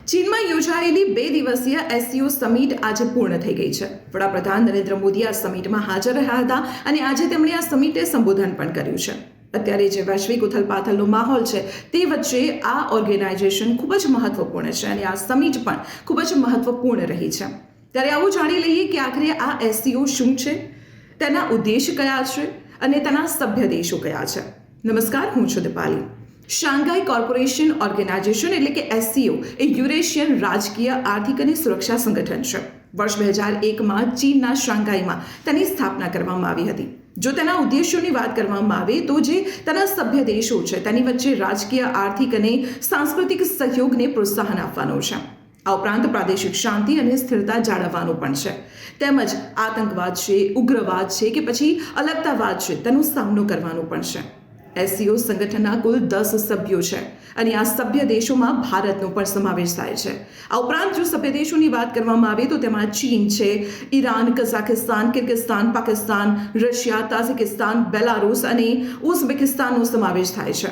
ચીનમાં યોજાયેલી 2 દિવસીય એસસીઓ સમિટ આજે પૂર્ણ થઈ ગઈ છે. વડાપ્રધાન નરેન્દ્ર મોદી આ સમિટમાં હાજર રહ્યા હતા અને આજે તેમણે આ સમિટે સંબોધન પણ કર્યું છે. અત્યારે જે વૈશ્વિક ઉથલપાથલનો માહોલ છે તે વચ્ચે આ ઓર્ગેનાઇઝેશન ખૂબ જ મહત્વપૂર્ણ છે અને આ સમિટ પણ ખૂબ જ મહત્વપૂર્ણ રહી છે. ત્યારે આવું જાણી લઈએ કે આખરે આ એસસીઓ શું છે, તેના ઉદ્દેશ કયા છે અને તેના સભ્ય દેશો કયા છે. નમસ્કાર, હું છું દીપાલી. શાંઘાઈ કોર્પોરેશન ઓર્ગેનાઇઝેશન એટલે કે એસસીઓ એ યુરેશિયન રાજકીય આર્થિક અને સુરક્ષા સંગઠન છે. વર્ષ 2001માં ચીનના શાંઘાઈમાં તેની સ્થાપના કરવામાં આવી હતી. જો તેના ઉદ્દેશોની વાત કરવામાં આવે તો જે તેના સભ્ય દેશો છે તેની વચ્ચે રાજકીય, આર્થિક અને સાંસ્કૃતિક સહયોગને પ્રોત્સાહન આપવાનો છે. આ ઉપરાંત પ્રાદેશિક શાંતિ અને સ્થિરતા જાળવવાનું પણ છે. તેમજ આતંકવાદ છે, ઉગ્રવાદ છે કે પછી અલગતાવાદ છે તેનો સામનો કરવાનો પણ છે. એસસીઓ સંગઠનના કુલ 10 સભ્યો છે અને આ સભ્ય દેશોમાં ભારતનો પણ સમાવેશ થાય છે. આ ઉપરાંત જો સભ્ય દેશોની વાત કરવામાં આવે તો તેમાં ચીન છે, Iran, Kazakhstan, Kyrgyzstan, Pakistan, Russia, Tajikistan, Belarus અને ઉઝબેકિસ્તાનનો સમાવેશ થાય છે.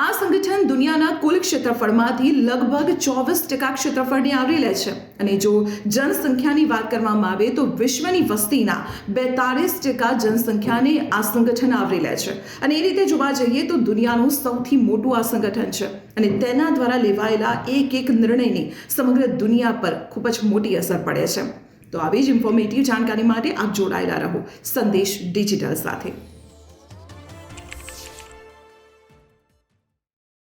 આ સંગઠન દુનિયાના કુલ ક્ષેત્રફળમાંથી લગભગ 24% ક્ષેત્રફળને આવરી લે છે અને જો જનસંખ્યાની વાત કરવામાં આવે તો વિશ્વની વસ્તીના 42% જનસંખ્યાને આ સંગઠન આવરી લે છે અને એ રીતે જોવા જઈએ તો દુનિયાનું સૌથી મોટું આ સંગઠન છે અને તેના દ્વારા લેવાયેલા એક નિર્ણયની સમગ્ર દુનિયા પર ખૂબ જ મોટી અસર પડે છે. તો આવી જ ઇન્ફોર્મેટિવ જાણકારી માટે આપ જોડાયેલા રહો સંદેશ ડિજિટલ સાથે.